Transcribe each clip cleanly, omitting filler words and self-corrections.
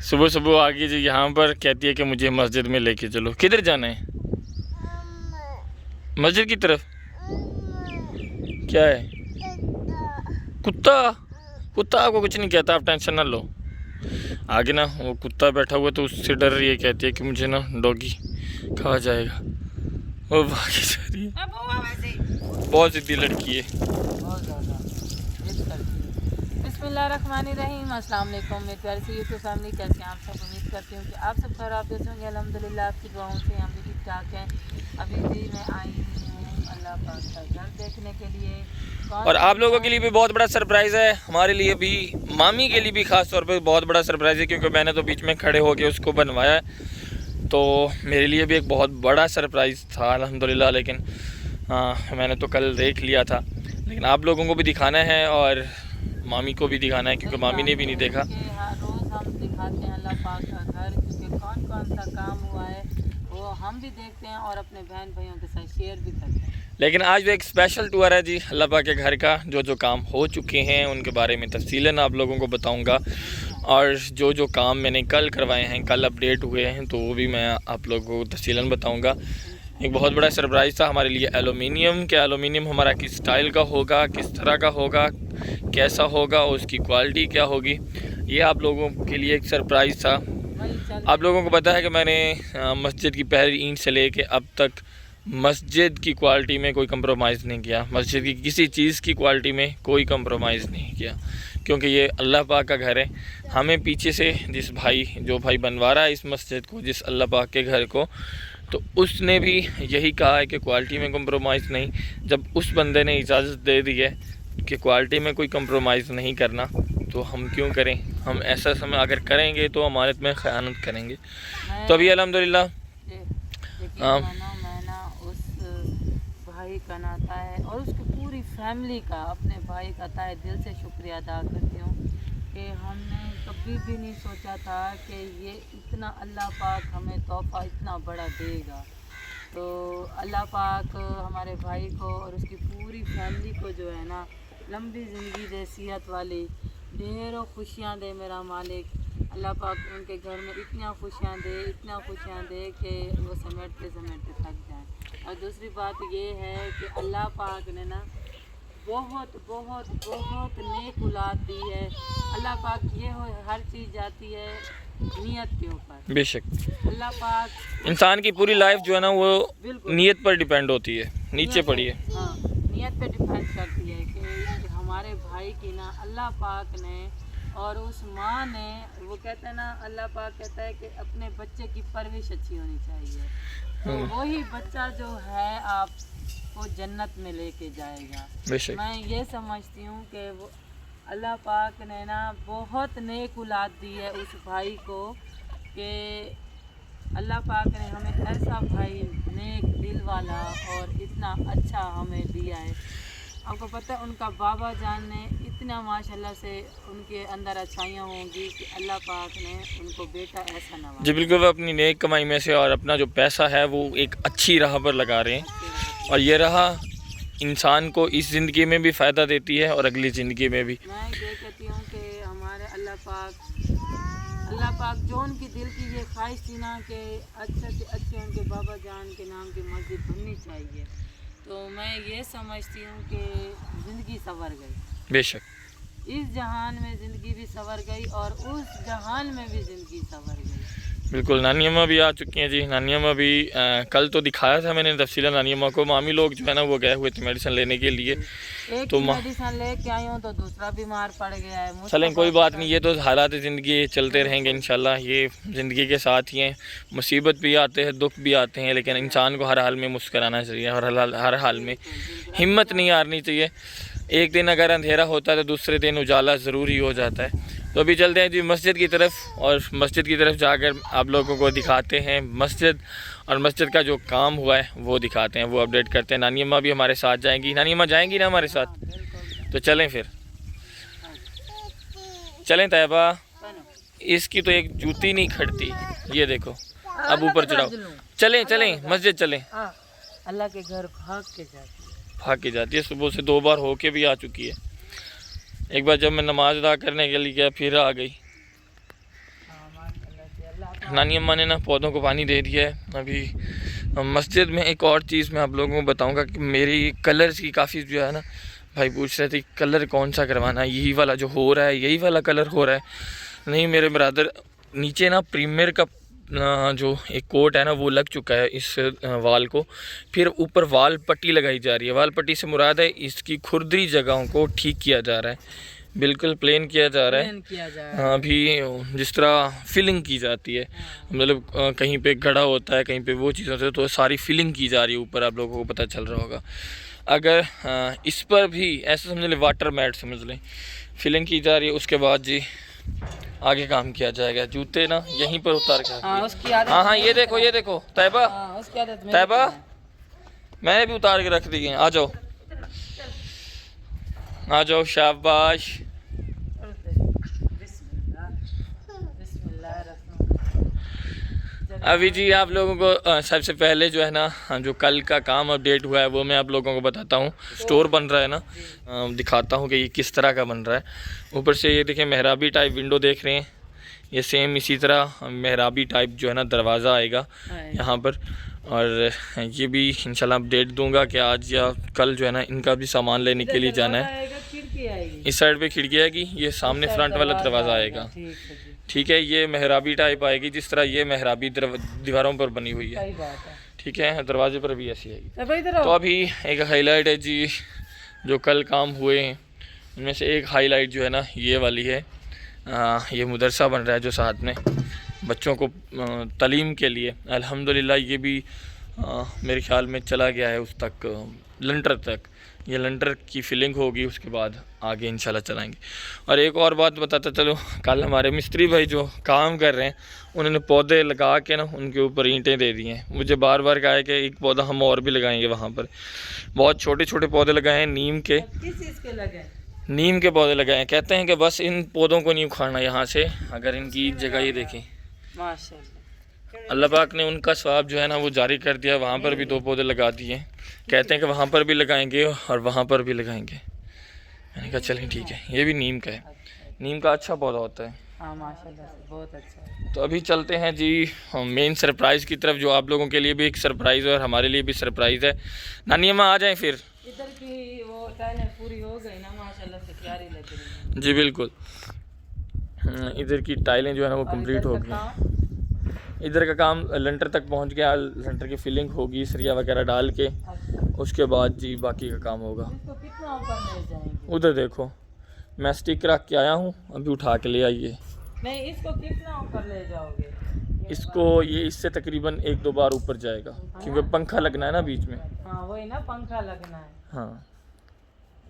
सुबह सुबह आ गई जी यहाँ पर, कहती है कि मुझे मस्जिद में लेके चलो। किधर जाना है? मस्जिद की तरफ। क्या है? कुत्ता? कुत्ता आपको कुछ नहीं कहता, आप टेंशन ना लो। आगे ना वो कुत्ता बैठा हुआ तो उससे डर रही है, कहती है कि मुझे ना डॉगी खा जाएगा। वो भागी जा रही है, बहुत जिद्दी लड़की है। बिस्मिल्लाहिर्रहमानिर्रहीम। अस्सलाम वालेकुम मेरी प्यारी सी यूट्यूब फैमिली, कैसे हैं आप सब? उम्मीद करती हूँ कि आप सब खैरियत होंगे। अल्हम्दुलिल्लाह आपकी दुआओं से हम भी ठीक ठाक हैं। अभी भी मैं आई हूँ अल्लाह पाक का घर देखने के लिए, और आप लोगों के लिए भी बहुत बड़ा सरप्राइज़ है, हमारे लिए भी, मामी के लिए भी ख़ास तौर पे बहुत बड़ा सरप्राइज़ है, क्योंकि मैंने तो बीच में खड़े होके उसको बनवाया है। तो मेरे लिए भी एक बहुत बड़ा सरप्राइज़ था अल्हम्दुलिल्लाह। लेकिन मैंने तो कल देख लिया था, लेकिन आप लोगों को भी दिखाना है और मामी को भी दिखाना है, क्योंकि मामी ने भी नहीं देखा। रोज़ हम दिखाते हैं अल्लाह पाक का घर, क्योंकि कौन कौन सा काम हुआ है वो हम भी देखते हैं और अपने बहन भाइयों के साथ शेयर भी करते हैं। लेकिन आज एक स्पेशल टूर है जी अल्लाह पाक के घर का। जो जो काम हो चुके हैं उनके बारे में तफसीलन आप लोगों को बताऊंगा, और जो जो काम मैंने कल करवाए हैं, कल अपडेट हुए हैं, तो वो भी मैं आप लोगों को तफसीलन बताऊंगा। एक बहुत बड़ा सरप्राइज़ था हमारे लिए एलुमिनियम के। एलुमिनियम हमारा किस स्टाइल का होगा, किस तरह का होगा, कैसा होगा, उसकी क्वालिटी क्या होगी, ये आप लोगों के लिए एक सरप्राइज़ था। आप लोगों को पता है कि मैंने मस्जिद की पहली ईंट से लेके अब तक मस्जिद की क्वालिटी में कोई कंप्रोमाइज़ नहीं किया। मस्जिद की किसी चीज़ की क्वालिटी में कोई कंप्रोमाइज़ नहीं किया, क्योंकि ये अल्लाह पाक का घर है। हमें पीछे से जो भाई बनवा रहा है इस मस्जिद को, जिस अल्लाह पाक के घर को, तो उसने भी यही कहा है कि क्वालिटी में कंप्रोमाइज़ नहीं। जब उस बंदे ने इजाज़त दे दी है कि क्वालिटी में कोई कंप्रोमाइज़ नहीं करना, तो हम क्यों करें? हम ऐसा समय अगर करेंगे तो अमानत में ख़यानत करेंगे। तो अभी अल्हम्दुलिल्लाह भाई का नाता है और उसकी पूरी फैमिली का, अपने भाई का तहे दिल से शुक्रिया अदा करती हूँ कि हमने कभी भी नहीं सोचा था कि ये इतना अल्लाह पाक हमें तोहफ़ा इतना बड़ा देगा। तो अल्लाह पाक हमारे भाई को और उसकी पूरी फैमिली को जो है ना लंबी ज़िंदगी दे, सेहत वाली, ढेरों खुशियाँ दे मेरा मालिक। अल्लाह पाक उनके घर में इतना खुशियाँ दे कि वो समेटते समेटते थक जाएं। और दूसरी बात ये है कि अल्लाह पाक ने ना बहुत बहुत बहुत नेक औलाद दी है। अल्लाह पाक ये हो, हर चीज़ जाती है नीयत के ऊपर। बेशक अल्लाह पाक इंसान की पूरी लाइफ जो है ना वो नीयत पर डिपेंड होती है। नीचे पड़ी है, हाँ, नीयत पे डिपेंड करती है कि हमारे भाई की ना अल्लाह पाक ने और उस माँ ने, वो कहते हैं ना, अल्लाह पाक कहता है कि अपने बच्चे की परवरिश अच्छी होनी चाहिए। तो वही बच्चा जो है आपको जन्नत में लेके जाएगा। मैं ये समझती हूँ कि वो अल्लाह पाक ने ना बहुत नेक औलाद दी है उस भाई को, कि अल्लाह पाक ने हमें ऐसा भाई नेक दिल वाला और इतना अच्छा हमें दिया है। आपको पता है उनका बाबा जान ने इतना माशाल्लाह से उनके अंदर अच्छाइयाँ होंगी कि अल्लाह पाक ने उनको बेटा ऐसा नवाजा। जी बिल्कुल, वो अपनी नेक कमाई में से और अपना जो पैसा है वो एक अच्छी राह पर लगा रहे हैं, और ये राह इंसान को इस ज़िंदगी में भी फ़ायदा देती है और अगली ज़िंदगी में भी। मैं ये कहती हूँ कि हमारे अल्लाह पाक जो उनकी दिल की ये ख्वाहिश थी ना कि अच्छे से अच्छे उनके बाबा जान के नाम की मस्जिद बननी चाहिए, तो मैं ये समझती हूँ कि ज़िंदगी संवर गई। बेशक इस जहान में ज़िंदगी भी संवर गई और उस जहान में भी ज़िंदगी संवर गई। बिल्कुल। नानी अम्मा भी आ चुकी हैं जी। नानी अम्मा भी कल तो दिखाया था मैंने तफसीलन नानी अम्मा को। मामी लोग जो है ना वो गए हुए थे मेडिसिन लेने के लिए। एक मेडिसिन लेके आई हूँ तो दूसरा बीमार पड़ गया है। चलें कोई बात नहीं, ये तो हालात ज़िंदगी चलते रहेंगे इंशाल्लाह। ये ज़िंदगी के साथ ही हैं, मुसीबत भी आते हैं, दुख भी आते हैं, लेकिन इंसान को हर हाल में मुस्कराना चाहिए और हर हाल में हिम्मत नहीं हारनी चाहिए। एक दिन अगर अंधेरा होता है तो दूसरे दिन उजाला ज़रूरी हो जाता है। तो अभी चलते हैं जी मस्जिद की तरफ, और मस्जिद की तरफ जाकर आप लोगों को दिखाते हैं मस्जिद, और मस्जिद का जो काम हुआ है वो दिखाते हैं, वो अपडेट करते हैं। नानी अम्मा भी हमारे साथ जाएंगी। नानी अम्मा जाएंगी ना हमारे साथ? तो चलें फिर, चलें तैयबा। इसकी तो एक जूती नहीं खड़ती, ये देखो अब ऊपर चढ़ाओ। चलें चलें मस्जिद चलें। अल्लाह के घर भाग के जाती है। सुबह से 2 बार होके भी आ चुकी है। एक बार जब मैं नमाज अदा करने के लिए गया फिर आ गई। नानी अम्मा ने ना पौधों को पानी दे दिया है। अभी मस्जिद में एक और चीज़ मैं आप लोगों को बताऊंगा कि मेरी कलर्स की काफ़ी जो है ना, भाई पूछ रहे थे कलर कौन सा करवाना है, यही वाला जो हो रहा है यही वाला कलर हो रहा है। नहीं मेरे ब्रदर, नीचे ना प्रीमियर का जो एक कोट है ना वो लग चुका है इस वाल को, फिर ऊपर वाल पट्टी लगाई जा रही है। वाल पट्टी से मुराद है इसकी खुरदरी जगहों को ठीक किया जा रहा है, बिल्कुल प्लेन किया जा रहा है। हाँ, अभी जिस तरह फिलिंग की जाती है, मतलब कहीं पे गड़ा होता है, कहीं पे वो चीज़ होती है, तो सारी फिलिंग की जा रही है ऊपर, आप लोगों को पता चल रहा होगा। अगर इस पर भी ऐसे समझ लें, वाटर मैट समझ लें, फिलिंग की जा रही है, उसके बाद जी आगे काम किया जाएगा। जूते ना यहीं पर उतार के, हाँ ये देखो तैयबा, तैयबा मैंने भी उतार के रख दिए। आ जाओ शाबाश। अभी जी आप लोगों को सबसे पहले जो है ना, जो कल का काम अपडेट हुआ है वो मैं आप लोगों को बताता हूँ। स्टोर बन रहा है ना, दिखाता हूँ कि ये किस तरह का बन रहा है। ऊपर से ये देखें मेहराबी टाइप विंडो देख रहे हैं, ये सेम इसी तरह मेहराबी टाइप जो है ना दरवाज़ा आएगा यहाँ पर। और ये भी इंशाल्लाह अपडेट दूंगा कि आज या कल जो है ना इनका भी सामान लेने के लिए जाना है। इस साइड पे खिड़की आएगी, ये सामने फ्रंट वाला दरवाज़ा आएगा, ठीक है। ये मेहराबी टाइप आएगी, जिस तरह ये मेहराबी दीवारों पर बनी हुई है, ठीक है। दरवाजे पर भी ऐसी आएगी। तो अभी एक हाईलाइट है जी, जो कल काम हुए हैं उनमें से एक हाईलाइट जो है ना ये वाली है। ये मदरसा बन रहा है जो साथ में बच्चों को तालीम के लिए, अल्हम्दुलिल्लाह ये भी मेरे ख्याल में चला गया है उस तक, लंटर तक। ये लंटर की फिलिंग होगी, उसके बाद आगे इंशाल्लाह चलाएंगे। और एक और बात बताता चलो, कल हमारे मिस्त्री भाई जो काम कर रहे हैं उन्होंने पौधे लगा के ना उनके ऊपर ईंटें दे दी हैं। मुझे बार बार कहा है कि एक पौधा हम और भी लगाएंगे वहाँ पर। बहुत छोटे छोटे पौधे लगाए हैं, नीम के। किस चीज़ के लगे? नीम के पौधे लगाए हैं। कहते हैं कि बस इन पौधों को नहीं उखाड़ना यहाँ से। अगर इनकी जगह ये देखें, माशाल्लाह अल्लाह पाक ने उनका स्वाब जो है ना वो जारी कर दिया। वहाँ पर भी 2 पौधे लगा दिए, कहते हैं कि वहाँ पर भी लगाएंगे और वहाँ पर भी लगाएंगे। मैंने कहा चलें ठीक है। ये भी नीम का है, नीम का अच्छा पौधा होता है। हाँ माशाल्लाह से बहुत अच्छा। तो अभी चलते हैं जी मेन सरप्राइज़ की तरफ, जो आप लोगों के लिए भी एक सरप्राइज़ है और हमारे लिए भी सरप्राइज़ है। नानी अम्मा आ जाएँ फिर। इधर की वो टाइलें पूरी हो गई ना माशाल्लाह से, प्यारी लग रही है जी बिल्कुल। इधर की टाइलें जो है ना वो कंप्लीट हो गई। इधर का काम लंटर तक पहुंच गया, लंटर की फिलिंग होगी सरिया वगैरह डाल के, उसके बाद जी बाकी का काम होगा। इसको कितना ऊपर ले जाएंगे? उधर देखो, मैं स्टिक रख के आया हूँ, अभी उठा के ले आइए। नहीं, इसको कितना ऊपर ले जाओगे? इसको ये इससे तकरीबन 1-2 बार ऊपर जाएगा, क्योंकि पंखा लगना है ना बीच में। हाँ वही ना, पंखा लगना है। हाँ,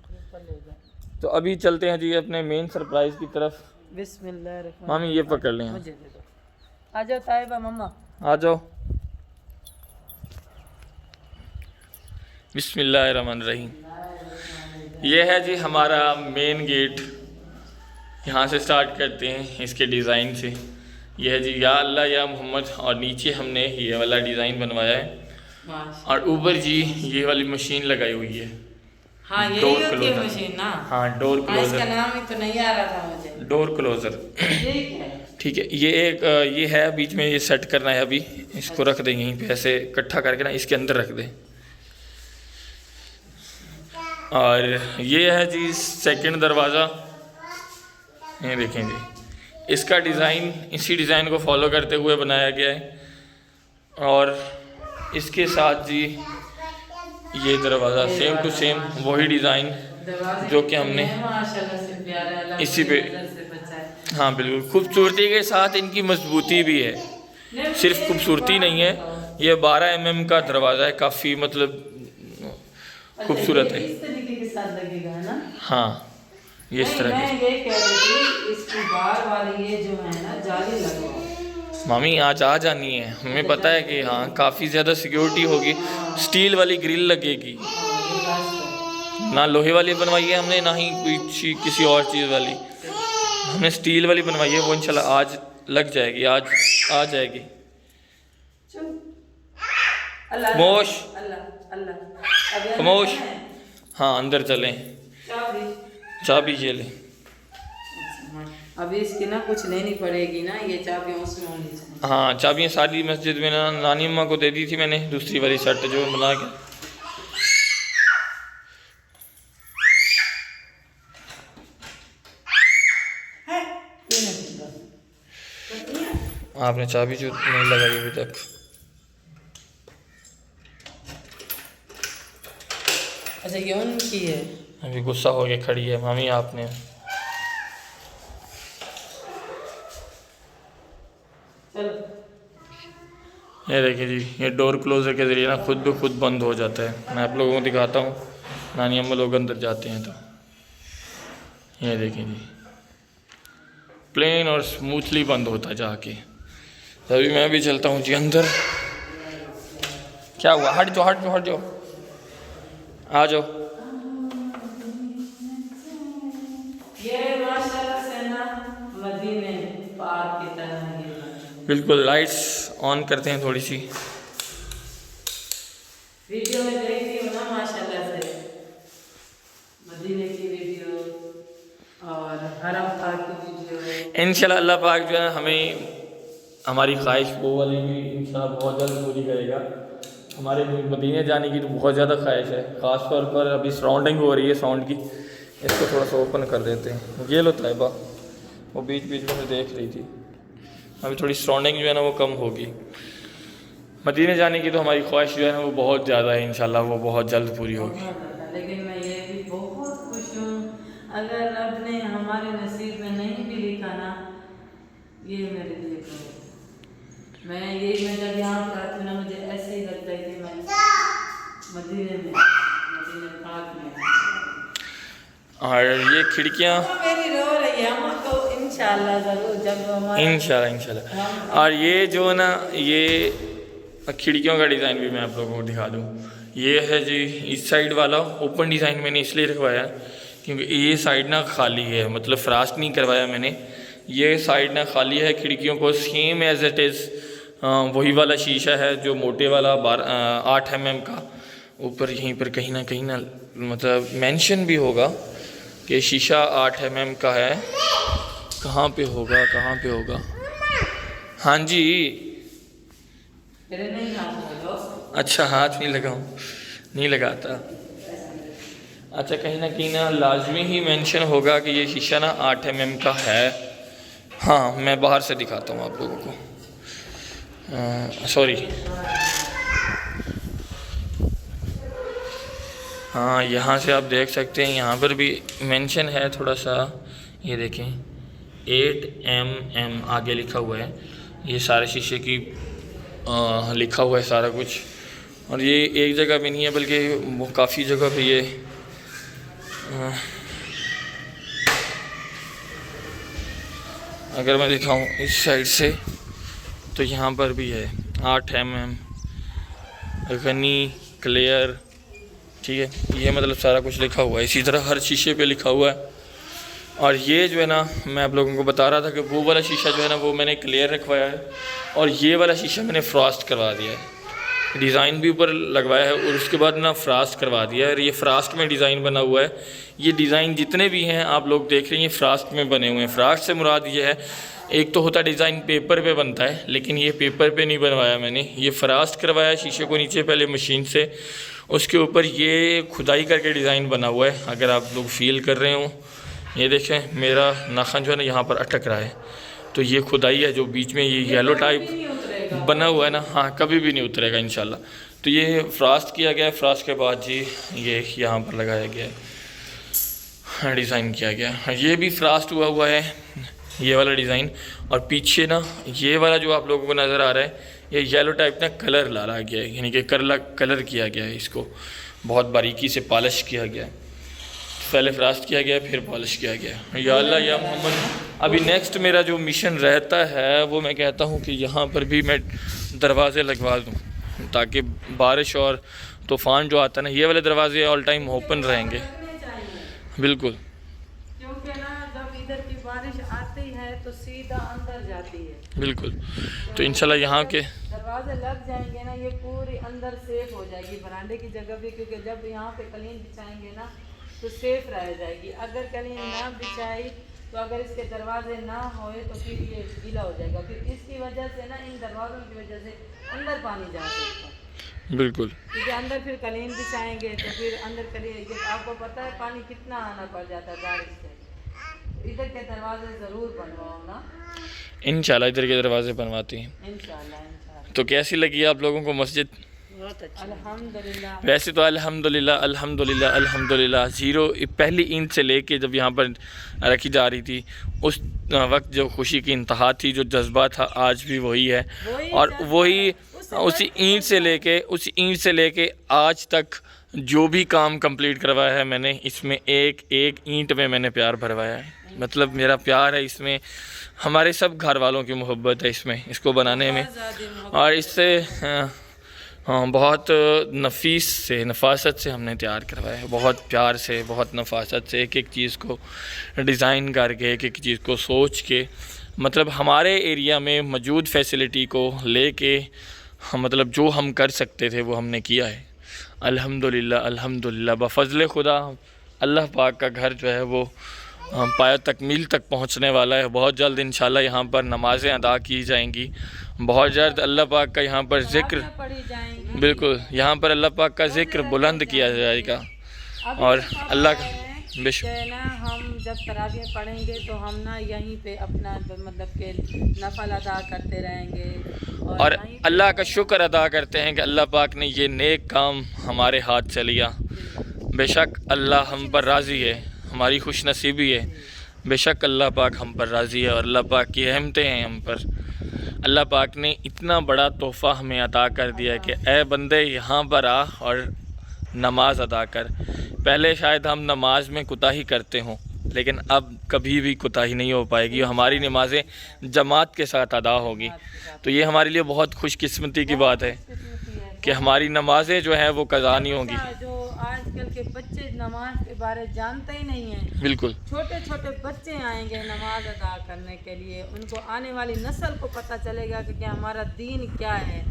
ऊपर ले जाओ। तो अभी चलते हैं जी अपने मेन सरप्राइज़ की तरफ। बिस्मिल्लाह। मामी ये पकड़ लें, मुझे दे दो। आ जाओ ताइबा मम्मा, आ जाओ। बिस्मिल्लाहिर्रहमानिर्रहीम। ये है जी हमारा मेन गेट। यहाँ से स्टार्ट करते हैं इसके डिज़ाइन से। ये है जी या अल्लाह या मोहम्मद, और नीचे हमने ये वाला डिज़ाइन बनवाया है, और ऊपर जी ये वाली मशीन लगाई हुई है। हाँ यही होती है मशीन ना। हाँ, डोर क्लोजर। इसका नाम ही तो नहीं आ रहा था मुझे। डोर क्लोजर, ठीक है। ये एक ये है बीच में, ये सेट करना है अभी। इसको रख दें यहीं पे, ऐसे इकट्ठा करके ना इसके अंदर रख दें। और ये है जी सेकंड दरवाज़ा, ये देखें जी, इसका डिज़ाइन इसी डिज़ाइन को फॉलो करते हुए बनाया गया है। और इसके साथ जी ये दरवाज़ा सेम टू सेम वही डिज़ाइन जो कि हमने इसी पे, हाँ बिल्कुल, खूबसूरती के साथ इनकी मजबूती भी है। सिर्फ खूबसूरती नहीं है, ये 12 mm का दरवाज़ा है, काफ़ी मतलब खूबसूरत है। इस तरीके के साथ लगेगा है ना? हाँ, ये इस तरह मैं ये कह रही थी, इसकी बार वाली ये जो है ना जाली लगवाओ। मामी आज आ जानी है, हमें पता है कि हाँ काफ़ी ज़्यादा सिक्योरिटी होगी। स्टील वाली ग्रिल लगेगी, ना लोहे वाली बनवाई है हमने, ना ही कोई किसी और चीज़ वाली। हमने स्टील वाली बनवाई है, वो इंशाल्लाह आज लग जाएगी, आज आ जाएगी। खामोश खामोश। हाँ अंदर चलें, चाबी ये लें। अभी इसकी ना कुछ लेनी पड़ेगी ना, ये चाबी उसमें होनी चाहिए। हाँ चाबियाँ सारी मस्जिद में ना नानी अम्मा को दे दी थी मैंने, दूसरी वाली शर्ट जो बना के। आपने चाबी जो नहीं लगाई अभी तक। अच्छा ये उनकी है। अभी गुस्सा हो के खड़ी है मामी आपने। ये देखिए जी, ये डोर क्लोजर के ज़रिए ना खुद ब खुद बंद हो जाता है। मैं आप लोगों को दिखाता हूँ, नानी अम्मा लोग अंदर जाते हैं तो ये देखिए जी, प्लेन और स्मूथली बंद होता है जाके। तभी मैं भी चलता हूँ जी अंदर। क्या हुआ? हट जाओ हट जाओ हट जाओ, आ जाओ। ये माशाल्लाह से ना मदीने पाक की तरह है। बिल्कुल, लाइट्स ऑन करते हैं थोड़ी सी। वीडियो में देखती हूँ ना माशाल्लाह से मदीने की वीडियो और हरम पाक की वीडियो। इंशाल्लाह अल्लाह पाक जो है हमें हमारी ख्वाहिश वो वाली भी इंशाल्लाह बहुत जल्द पूरी करेगा। हमारे मदीने जाने की तो बहुत ज़्यादा ख्वाहिश है, ख़ास तौर पर अभी सराउंडिंग हो रही है साउंड की। इसको थोड़ा सा ओपन कर देते हैं। ये लो तैयबा, वो बीच बीच में देख रही थी। अभी थोड़ी सराउंडिंग जो है ना वो कम होगी। मदीने जाने की तो हमारी ख्वाहिश जो है ना वो बहुत ज़्यादा है, इंशाल्लाह वो बहुत जल्द पूरी होगी। लेकिन मैं ये भी बहुत खुश हूँ, अगर रब ने हमारे नसीब में नहीं भी लिखा ना, ये मेरे लिए करो। मैं जब यहाँ पर आती हूँ ना मुझे ऐसे ही लगता है कि मैं मदीने पाक में। और ये खिड़कियाँ मेरी रो रही है अम्मा को, इंशाल्लाह ज़रूर जब हमारा इंशाल्लाह। और ये जो ना ये खिड़कियों का डिज़ाइन भी मैं आप लोगों को दिखा दूँ। ये है जी इस साइड वाला ओपन डिज़ाइन मैंने इसलिए रखवाया क्योंकि ये साइड ना खाली है, मतलब फ्रास्ट नहीं करवाया मैंने। ये साइड ना खाली है, खिड़कियों को सेम एज इट इज़ वही वाला शीशा है जो मोटे वाला 8 mm का। ऊपर यहीं पर कहीं ना मतलब मेंशन भी होगा कि शीशा 8 mm का है। कहाँ पे होगा कहाँ पे होगा? हाँ जी। तेरे नहीं हाथ लगाओ। अच्छा हाथ नहीं लगाऊं, नहीं लगाता। अच्छा कहीं ना लाजमी ही मेंशन होगा कि ये शीशा ना 8 mm का है। हाँ मैं बाहर से दिखाता हूँ आप लोगों को। सॉरी, हाँ यहाँ से आप देख सकते हैं, यहाँ पर भी मेंशन है थोड़ा सा। ये देखें 8 mm आगे लिखा हुआ है। ये सारे शीशे की लिखा हुआ है सारा कुछ। और ये एक जगह भी नहीं है बल्कि वो काफ़ी जगह पे ये अगर मैं दिखाऊं इस साइड से तो यहाँ पर भी है 8 mm गनी क्लियर, ठीक है। ये मतलब सारा कुछ लिखा हुआ है, इसी तरह हर शीशे पे लिखा हुआ है। और ये जो है ना मैं आप लोगों को बता रहा था कि वो वाला शीशा जो है ना वो मैंने क्लियर रखवाया है और ये वाला शीशा मैंने फ्रॉस्ट करवा दिया है। डिज़ाइन भी ऊपर लगवाया है और उसके बाद ना फ्रॉस्ट करवा दिया है। और ये फ्रॉस्ट में डिज़ाइन बना हुआ है। ये डिज़ाइन जितने भी हैं आप लोग देख रहे हैं ये फ्रॉस्ट में बने हुए हैं। फ्रॉस्ट से मुराद ये है, एक तो होता डिज़ाइन पेपर पे बनता है, लेकिन ये पेपर पे नहीं बनवाया मैंने, ये फ्रॉस्ट करवाया शीशे को नीचे पहले मशीन से, उसके ऊपर ये खुदाई करके डिज़ाइन बना हुआ है। अगर आप लोग फील कर रहे हो, ये देखें मेरा नाखन जो है ना यहाँ पर अटक रहा है, तो ये खुदाई है जो बीच में ये येलो टाइप बना हुआ है ना, हाँ कभी भी नहीं उतरेगा इंशाल्लाह। तो ये फ्रॉस्ट किया गया है। फ्रॉस्ट के बाद जी ये यहाँ पर लगाया गया है, डिज़ाइन किया गया है। ये भी फ्रॉस्ट हुआ है ये वाला डिज़ाइन। और पीछे ना ये वाला जो आप लोगों को नज़र आ रहा है ये येलो टाइप ना कलर लाया गया है, यानी कि कलर किया गया है, इसको बहुत बारीकी से पॉलिश किया गया है। पहले फ्रॉस्ट किया गया फिर पॉलिश किया गया। या अल्लाह या मोहम्मद। अभी नेक्स्ट मेरा जो मिशन रहता है वो मैं कहता हूँ कि यहाँ पर भी मैं दरवाज़े लगवा दूँ ताकि बारिश और तूफ़ान जो आता है ना, ये वाले दरवाजे ऑल टाइम ओपन रहेंगे। बिल्कुल, क्योंकि ना जब इधर की बारिश आती है तो सीधा अंदर जाती है। बिल्कुल। तो इंशाल्लाह यहाँ के दरवाजे लग जाएंगे ना, ये पूरी अंदर सेफ हो जाएगी बरामदे की जगह भी, क्योंकि जब यहाँ पे कलीन बिछाएंगे ना तो सेफ रह जाएगी। अगर कलीन ना बिछाई तो अगर इसके दरवाजे ना होए तो फिर ये गीला हो जाएगा, फिर इसकी वजह से ना, इन दरवाज़ों की वजह से अंदर पानी जा सकता है। बिल्कुल। क्योंकि अंदर फिर कलीन बिछाएंगे तो फिर अंदर कलीन, आपको पता है पानी कितना आना पड़ जाता है बारिश से। इधर के दरवाजे ज़रूर बनवाओ ना, इंशाल्लाह इधर के दरवाजे बनवाती हैं। इंशाल्लाह। तो कैसी लगी आप लोगों को मस्जिद? बहुत अच्छा, अल्हम्दुलिल्लाह। वैसे तो अल्हम्दुलिल्लाह अल्हम्दुलिल्लाह अल्हम्दुलिल्लाह ज़ीरो पहली ईंट से लेके जब यहाँ पर रखी जा रही थी उस वक्त जो खुशी की इंतहा थी, जो जज्बा था, आज भी वही है। और वही उसी ईंट से लेके आज तक जो भी काम कंप्लीट करवाया है मैंने, इसमें एक एक ईंट में मैंने प्यार भरवाया है। मतलब मेरा प्यार है इसमें, हमारे सब घर वालों की मोहब्बत है इसमें, इसको बनाने में। और इससे हाँ बहुत नफीस से, नफासत से हमने तैयार करवाया है, बहुत प्यार से, बहुत नफासत से, एक एक चीज़ को डिज़ाइन करके, एक एक चीज़ को सोच के, मतलब हमारे एरिया में मौजूद फैसिलिटी को लेके मतलब जो हम कर सकते थे वो हमने किया है। अल्हम्दुलिल्लाह अल्हम्दुलिल्लाह बफ़ज़्ल खुदा अल्लाह पाक का घर जो है वो पाया तकमील तक पहुंचने वाला है। बहुत जल्द इंशाल्लाह यहाँ पर नमाज़ें अदा की जाएंगी, बहुत जल्द अल्लाह पाक का यहाँ पर ज़िक्र, बिल्कुल यहाँ पर अल्लाह पाक का ज़िक्र बुलंद किया जाएगा। और अल्लाह का ना, हम जब तरावियाँ पढ़ेंगे तो हम ना यहीं पे अपना मतलब के नफल अदा करते रहेंगे और अल्लाह का शुक्र अदा करते हैं कि अल्लाह पाक ने ये नेक काम हमारे हाथ से लिया। बेशक अल्लाह हम पर राज़ी है, हमारी खुश नसीबी है, बेशक अल्लाह पाक हम पर राज़ी है और अल्लाह पाक की रहमतें हैं हम पर। अल्लाह पाक ने इतना बड़ा तोहफ़ा हमें अता कर दिया कि ए बंदे यहाँ पर आ और नमाज अदा कर। पहले शायद हम नमाज में कोताही करते हों, लेकिन अब कभी भी कोताही नहीं हो पाएगी, हमारी नमाज़ें जमात के साथ अदा होगी। तो ये हमारे लिए बहुत खुशकिस्मती की बात है कि हमारी नमाज़ें जो हैं वो कज़ा नहीं होंगी। जो आजकल के बच्चे नमाज के बारे जानते ही नहीं हैं, बिल्कुल छोटे छोटे बच्चे आएंगे नमाज अदा करने के लिए, उनको आने वाली नस्ल को पता चलेगा कि हमारा दीन क्या है,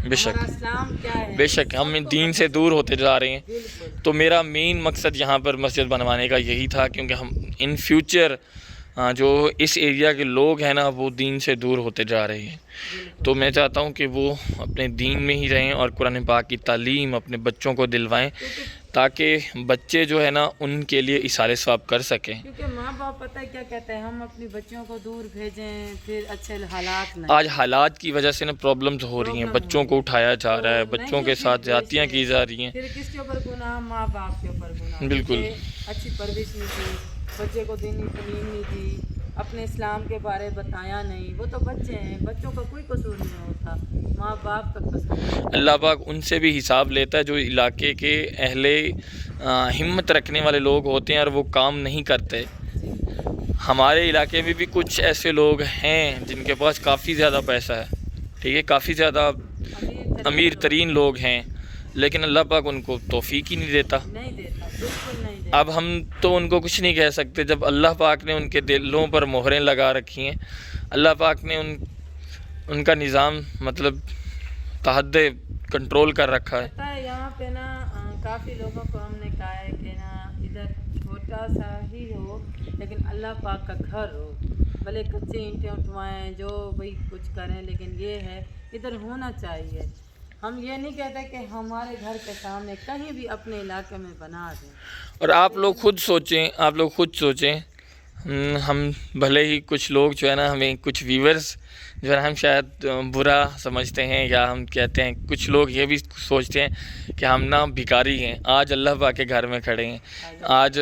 बेशक इस्लाम क्या है। बेशक हम दीन से दूर होते जा रहे हैं। तो मेरा मेन मकसद यहाँ पर मस्जिद बनवाने का यही था, क्योंकि हम इन फ्यूचर जो इस एरिया के लोग हैं ना वो दीन से दूर होते जा रहे हैं। तो मैं चाहता हूँ कि वो अपने दीन में ही रहें और कुरान पाक की तालीम अपने बच्चों को दिलवाएं, ताकि बच्चे जो है ना उनके लिए इसाले सवाब कर सकें। क्योंकि माँ बाप पता है क्या कहते हैं, हम अपनी बच्चों को दूर भेजें फिर अच्छे हालात नहीं। आज हालात की वजह से ना प्रॉब्लम्स हो रही हैं, बच्चों को उठाया जा रहा है, बच्चों के साथ ज्यादतियाँ की जा रही हैं। फिर किसके ऊपर गुनाह? माँ बाप के ऊपर गुनाह। बिल्कुल। अच्छी परवरिश नहीं दी बच्चे को, दीनी तालीम नहीं दी, अपने इस्लाम के बारे बताया नहीं। वो तो बच्चे हैं, बच्चों का कोई कसूर नहीं होता, माँ बाप का कसूर। अल्लाह पाक उनसे भी हिसाब लेता है जो इलाके के अहले हिम्मत रखने वाले लोग होते हैं और वो काम नहीं करते। हमारे इलाके में भी कुछ ऐसे लोग हैं जिनके पास काफ़ी ज़्यादा पैसा है, ठीक है, काफ़ी ज़्यादा अमीर तरीन लोग हैं, लेकिन अल्लाह पाक उनको तौफीक ही नहीं देता। बिल्कुल नहीं देता। अब हम तो उनको कुछ नहीं कह सकते जब अल्लाह पाक ने उनके दिलों पर मोहरें लगा रखी हैं। अल्लाह पाक ने उनका निज़ाम मतलब तहद कंट्रोल कर रखा है। पता है यहाँ पे ना काफ़ी लोगों को हमने कहा है कि ना इधर छोटा सा ही हो लेकिन अल्लाह पाक का घर हो, भले कच्चे ईंटें उठवाएं, जो भाई कुछ करें, लेकिन ये है इधर होना चाहिए। हम ये नहीं कहते कि हमारे घर के सामने कहीं भी अपने इलाके में बना दें। और आप लोग खुद सोचें, हम भले ही कुछ लोग जो है ना, हमें कुछ व्यूवर्स जो है हम शायद बुरा समझते हैं, या हम कहते हैं, कुछ लोग ये भी सोचते हैं कि हम ना भिखारी हैं। आज अल्लाह पाक के घर में खड़े हैं। आज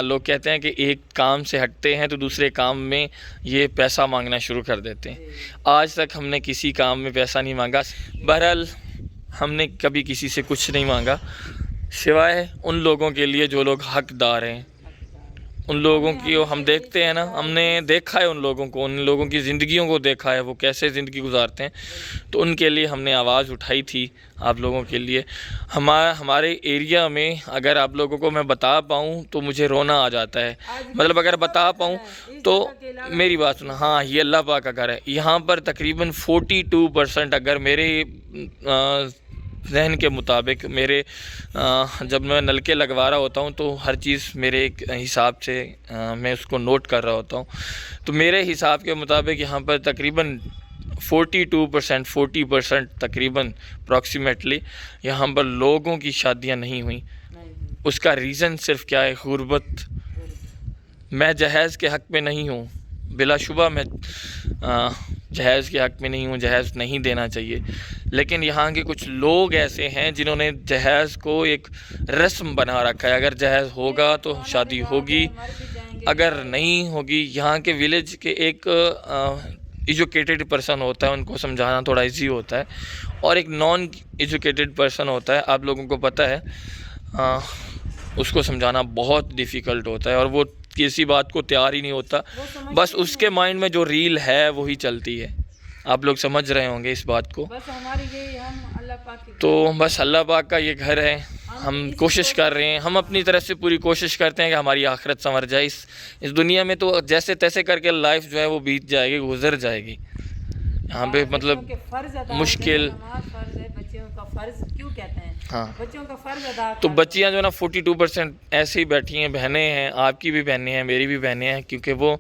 लोग कहते हैं कि एक काम से हटते हैं तो दूसरे काम में ये पैसा मांगना शुरू कर देते हैं। आज तक हमने किसी काम में पैसा नहीं मांगा। बहरहाल हमने कभी किसी से कुछ नहीं मांगा, सिवाय उन लोगों के लिए जो लोग हकदार हैं। उन लोगों की हम देखते हैं ना, हमने देखा है उन लोगों की ज़िंदगियों को देखा है, वो कैसे ज़िंदगी गुजारते हैं। तो उनके लिए हमने आवाज़ उठाई थी आप लोगों के लिए। हमारे एरिया में अगर आप लोगों को मैं बता पाऊँ तो मुझे रोना आ जाता है। मतलब अगर बता पाऊँ तो मेरी बात सुना, हाँ ये अल्लाह पाक का घर है। यहाँ पर तकरीबन 42% अगर मेरे जहन के मुताबिक मेरे जब मैं नलके लगवा रहा होता हूँ तो हर चीज़ मेरे एक हिसाब से मैं उसको नोट कर रहा होता हूँ। तो मेरे हिसाब के मुताबिक यहाँ पर तकरीबन 42% 40% तकरीबन अप्रॉक्सीमेटली यहाँ पर लोगों की शादियाँ नहीं हुई। उसका रीज़न सिर्फ क्या है? गुर्बत। मैं जहेज़ के हक़ में नहीं हूँ, बिलाशुबा मैं जहेज़ के हक़ में नहीं हूँ, जहेज़ नहीं देना चाहिए, लेकिन यहाँ के कुछ लोग ऐसे हैं जिन्होंने जहेज़ को एक रस्म बना रखा है। अगर जहेज़ होगा तो शादी होगी, अगर नहीं होगी। यहाँ के विलेज के एक एजुकेटेड पर्सन होता है, उनको समझाना थोड़ा इजी होता है, और एक नॉन एजुकेटेड पर्सन होता है, आप लोगों को पता है, उसको समझाना बहुत डिफ़िकल्ट होता है और वो किसी बात को तैयार ही नहीं होता। बस उसके माइंड में जो रील है वही चलती है। आप लोग समझ रहे होंगे इस बात को। बस हमारी ये हम अल्लाह पाक की तो बस अल्लाह पाक का ये घर है, हम कोशिश कर रहे हैं, हम अपनी तरफ से पूरी कोशिश करते हैं कि हमारी आखिरत संवर जाए। इस दुनिया में तो जैसे तैसे करके लाइफ जो है वो बीत जाएगी, गुजर जाएगी। यहाँ पे मतलब मुश्किल बच्चियों का फ़र्ज़ क्यों कहते हैं? हाँ, बच्चों का फ़र्ज़ अदा तो बच्चियाँ जो है ना 42% ऐसे ही बैठी हैं। बहनें हैं, आपकी भी बहनें हैं, मेरी भी बहनें हैं, क्योंकि वो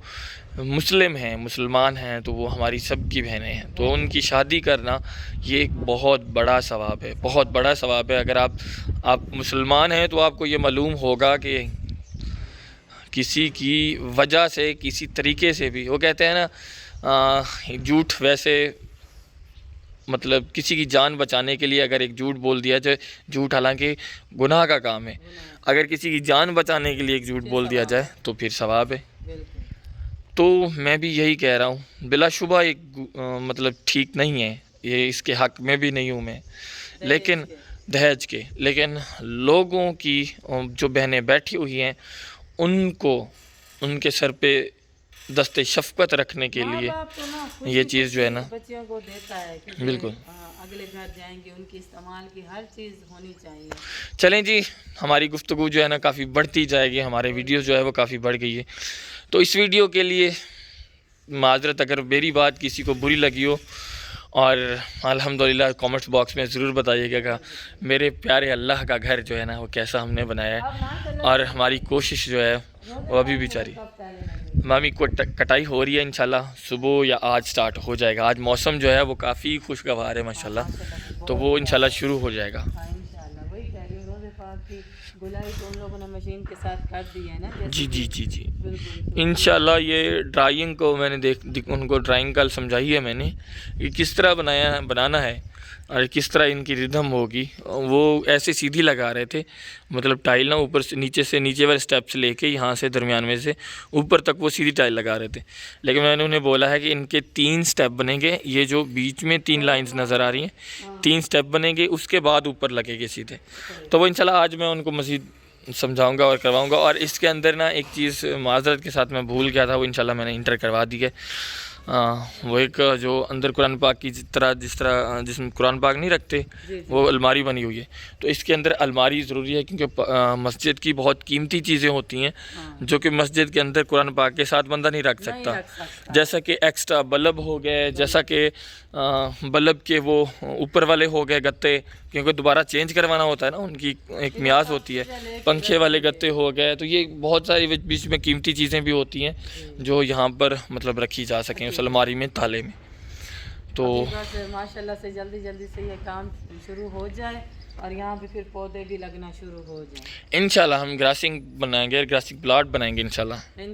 मुस्लिम हैं, मुसलमान हैं, तो वो हमारी सब की बहनें हैं। तो उनकी शादी करना ये एक बहुत बड़ा सवाब है, बहुत बड़ा सवाब है। अगर आप मुसलमान हैं तो आपको ये मालूम होगा कि किसी की वजह से, किसी तरीके से भी, वो कहते हैं ना झूठ, वैसे मतलब किसी की जान बचाने के लिए अगर एक झूठ बोल दिया जाए, झूठ हालांकि गुनाह का काम है, अगर किसी की जान बचाने के लिए एक झूठ बोल दिया जाए तो फिर सवाब है। तो मैं भी यही कह रहा हूँ, बिलाशुबा एक मतलब ठीक नहीं है ये, इसके हक़ में भी नहीं हूँ मैं, लेकिन दहेज के, लेकिन लोगों की जो बहनें बैठी हुई हैं उनको उनके सर पे दस्ते शफ़क़त रखने के लिए ये चीज़ जो है ना बच्चियों को देता है कि बिल्कुल अगले घर जाएंगे, उनकी इस्तेमाल की हर चीज़ होनी चाहिए। चलें जी, हमारी गुफ्तगू जो है ना काफ़ी बढ़ती जाएगी, हमारे वीडियो जो है वो काफ़ी बढ़ गई है। तो इस वीडियो के लिए माज़रत अगर मेरी बात किसी को बुरी लगी हो, और अल्हम्दुलिल्लाह कमेंट्स बॉक्स में ज़रूर बताइएगा मेरे प्यारे अल्लाह का घर जो है ना वो कैसा हमने बनाया है, और हमारी कोशिश जो है वो अभी भी जारी। मामी को कटाई हो रही है, इंशाल्लाह सुबह या आज स्टार्ट हो जाएगा। आज मौसम जो है वो काफ़ी खुशगवार है माशाल्लाह, तो वो इंशाल्लाह शुरू हो जाएगा। गुलाई तो उन लोगों ने मशीन के साथ कर दी है ना। जी जी जी जी, इंशाल्लाह ये ड्राइंग को मैंने उनको ड्राइंग कल समझाई है मैंने कि किस तरह बनाना है और किस तरह इनकी रिदम होगी। वो ऐसे सीधी लगा रहे थे, मतलब टाइल ना ऊपर से नीचे वाले स्टेप से लेके यहाँ से दरमियान में से ऊपर तक वो सीधी टाइल लगा रहे थे, लेकिन मैंने उन्हें बोला है कि इनके 3 स्टेप बनेंगे। ये जो बीच में 3 लाइंस नज़र आ रही हैं, 3 स्टेप बनेंगे, उसके बाद ऊपर लगेंगे सीधे। तो वो इंशाल्लाह आज मैं उनको मज़ीद समझाऊंगा और करवाऊंगा। और इसके अंदर ना एक चीज़ माज़रत के साथ मैं भूल गया था, वो इंशाल्लाह मैंने इंटर करवा दी है। वो एक जो अंदर कुरान पाक की जिसमें कुरान पाक नहीं रखते, वो अलमारी बनी हुई है। तो इसके अंदर अलमारी ज़रूरी है, क्योंकि मस्जिद की बहुत कीमती चीज़ें होती हैं जो कि मस्जिद के अंदर कुरान पाक के साथ बंदा नहीं रख सकता। जैसा कि एक्स्ट्रा बल्ब हो गए, जैसा कि बल्ब के वो ऊपर वाले हो गए गत्ते, क्योंकि दोबारा चेंज करवाना होता है ना, उनकी एक मियाज होती है। पंखे वाले गत्ते हो गए, तो ये बहुत सारी बीच में कीमती चीज़ें भी होती हैं जो यहाँ पर मतलब रखी जा सकें उस अलमारी में, ताले में। तो माशाल्लाह से जल्दी से ये काम शुरू हो जाए और यहाँ पे फिर पौधे भी लगना शुरू हो जाए। इंशाल्लाह हम ग्रासिंग बनाएंगे, ग्रासिंग प्लाट बनाएंगे इंशाल्लाह। यही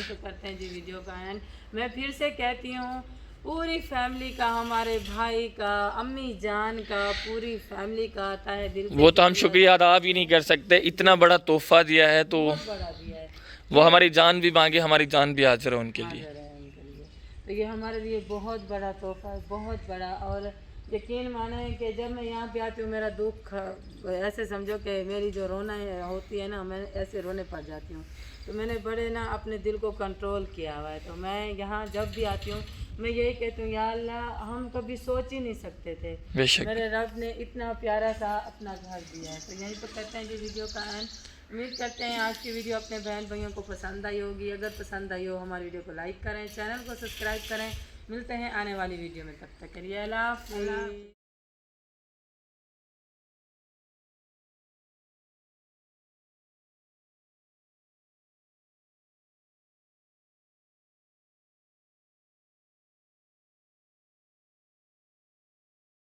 तो करते हैं जी वीडियो का एंड। मैं फिर से कहती हूँ, पूरी फैमिली का, हमारे भाई का, अम्मी जान का, पूरी फैमिली का ताहे दिल से वो तो हम शुक्रिया अदा भी नहीं कर सकते, इतना बड़ा तोहफा दिया है, तो बड़ा दिया है। वो हमारी जान भी मांगे, हमारी जान भी हाजिर है उनके लिए। तो ये हमारे लिए बहुत बड़ा तोहफा है, बहुत बड़ा। और यकीन माने कि जब मैं यहाँ पे आती हूँ, मेरा दुख ऐसे समझो कि मेरी जो रोना होती है ना, मैं ऐसे रोने पड़ जाती हूँ। तो मैंने बड़े ना अपने दिल को कंट्रोल किया हुआ है। तो मैं यहाँ जब भी आती हूँ मैं यही कहती हूँ, या अल्लाह, हम कभी सोच ही नहीं सकते थे, मेरे रब ने इतना प्यारा सा अपना घर दिया है। तो यहीं पर करते हैं जी वीडियो का एंड। उम्मीद करते हैं आज की वीडियो अपने बहन भाइयों को पसंद आई होगी। अगर पसंद आई हो हमारी वीडियो को लाइक करें, चैनल को सब्सक्राइब करें। मिलते हैं आने वाली वीडियो में, तब तक के लिए अल्लाह हाफ़िज़।